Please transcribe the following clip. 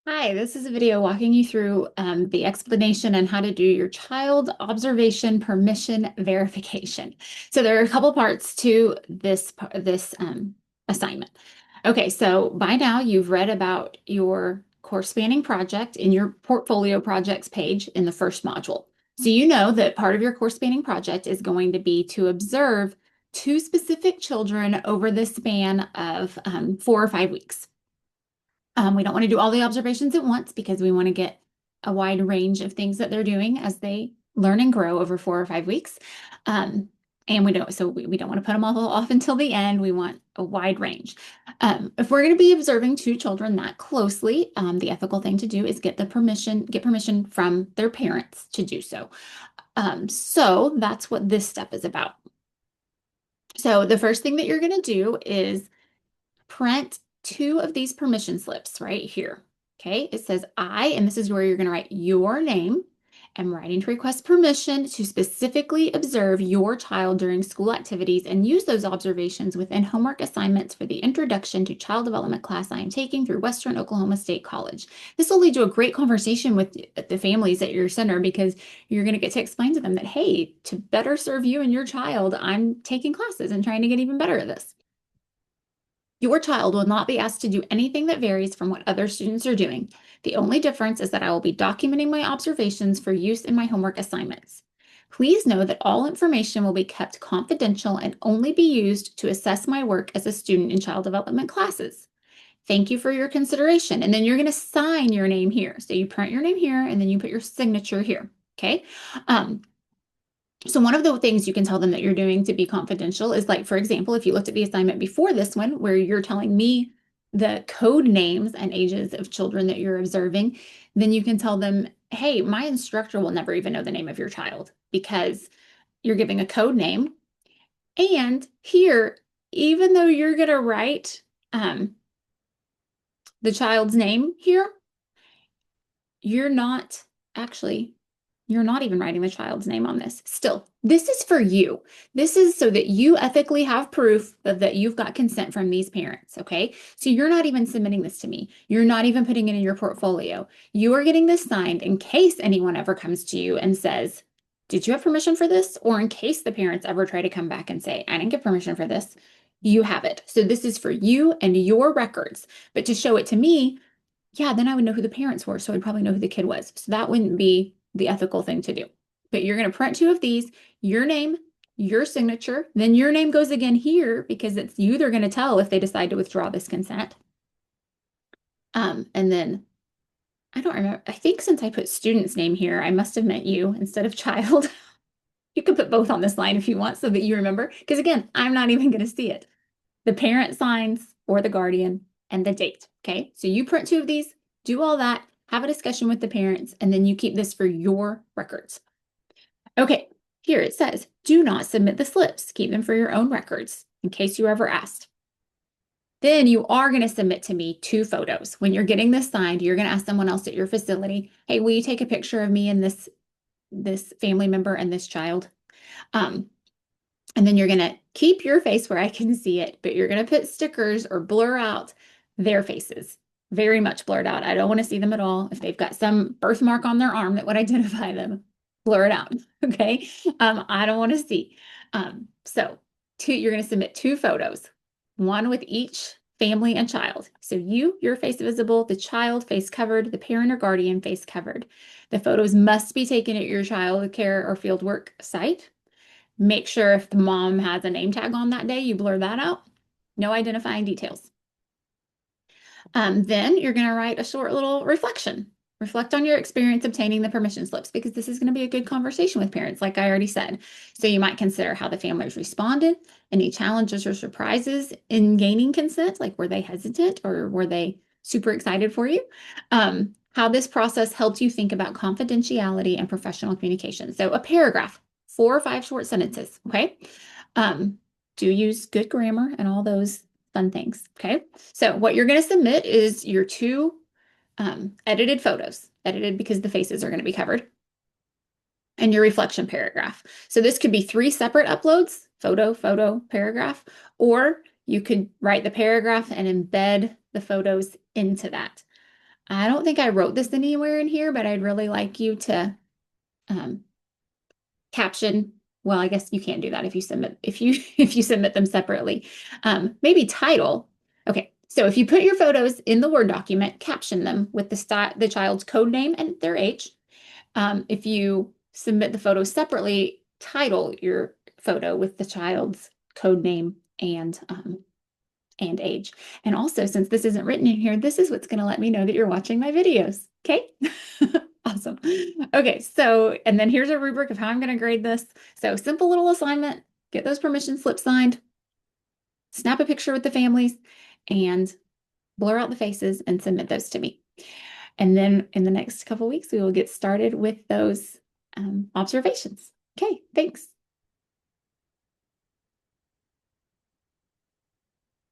Hi, this is a video walking you through the explanation on how to do your child observation permission verification. So there are a couple parts to this assignment. Okay, so by now you've read about your course spanning project in your portfolio projects page in the first module. So you know that part of your course spanning project is going to be to observe two specific children over the span of 4 or 5 weeks. We don't want to do all the observations at once because we want to get a wide range of things that they're doing as they learn and grow over 4 or 5 weeks. Um, and we don't want to put them all off until the end. We want a wide range. If we're going to be observing two children that closely, the ethical thing to do is get permission from their parents to do so. So that's what this step is about. So the first thing that you're going to do is print two of these permission slips right here. Okay, it says and this is where you're going to write your name. I'm writing to request permission to specifically observe your child during school activities and use those observations within homework assignments for the Introduction to Child Development class I am taking through Western Oklahoma State College. This will lead to a great conversation with the families at your center because you're going to get to explain to them that, hey, to better serve you and your child, I'm taking classes and trying to get even better at this. Your child will not be asked to do anything that varies from what other students are doing. The only difference is that I will be documenting my observations for use in my homework assignments. Please know that all information will be kept confidential and only be used to assess my work as a student in child development classes. Thank you for your consideration. And then you're going to sign your name here. So you print your name here and then you put your signature here. Okay. Um, so one of the things you can tell them that you're doing to be confidential is like, for example, if you looked at the assignment before this one, where you're telling me the code names and ages of children that you're observing, then you can tell them, hey, my instructor will never even know the name of your child because you're giving a code name. And here, even though you're going to write the child's name here, you're not actually you're not even writing the child's name on this. Still, this is for you. This is so that you ethically have proof that you've got consent from these parents, okay? So you're not even submitting this to me. You're not even putting it in your portfolio. You are getting this signed in case anyone ever comes to you and says, did you have permission for this? Or in case the parents ever try to come back and say, I didn't get permission for this, you have it. So this is for you and your records. But to show it to me, yeah, then I would know who the parents were. So I'd probably know who the kid was. So that wouldn't be the ethical thing to do. But you're going to print two of these, your name, your signature, then your name goes again here because it's you they're going to tell if they decide to withdraw this consent. And then I don't remember. I think since I put student's name here, I must have meant you instead of child. You could put both on this line if you want so that you remember. Because again, I'm not even going to see it. The parent signs or the guardian and the date. Okay. So you print two of these, do all that, have a discussion with the parents, and then you keep this for your records. Okay. Here it says, do not submit the slips. Keep them for your own records in case you ever asked. Then you are going to submit to me two photos. When you're getting this signed, you're going to ask someone else at your facility, hey, will you take a picture of me and this family member and this child? And then you're going to keep your face where I can see it, but you're going to put stickers or blur out their faces. Very much blurred out. I don't want to see them at all. If they've got some birthmark on their arm that would identify them, blur it out. Okay. I don't want to see. You're going to submit two photos, one with each family and child. So your face visible, the child face covered, the parent or guardian face covered. The photos must be taken at your child care or fieldwork site. Make sure if the mom has a name tag on that day, you blur that out. No identifying details. Then you're going to write a short little reflection. Reflect on your experience obtaining the permission slips because this is going to be a good conversation with parents, like I already said. So you might consider how the families responded, any challenges or surprises in gaining consent, like were they hesitant or were they super excited for you? How this process helped you think about confidentiality and professional communication. So a paragraph, 4 or 5 short sentences, okay? Do use good grammar and all those fun things, okay? So what you're going to submit is your two edited photos, edited because the faces are going to be covered, and your reflection paragraph. So this could be 3 separate uploads, photo, paragraph, or you could write the paragraph and embed the photos into that. I don't think I wrote this anywhere in here, but I'd really like you to um, caption. Well, I guess you can't do that if you submit if you submit them separately. Maybe title. Okay, so if you put your photos in the Word document, caption them with the child's code name and their age. If you submit the photos separately, title your photo with the child's code name and age. And also, since this isn't written in here, this is what's going to let me know that you're watching my videos. Okay. Awesome. Okay. So, and then here's a rubric of how I'm going to grade this. So simple little assignment, get those permission slips signed, snap a picture with the families, and blur out the faces and submit those to me. And then in the next couple weeks, we will get started with those observations. Okay. Thanks.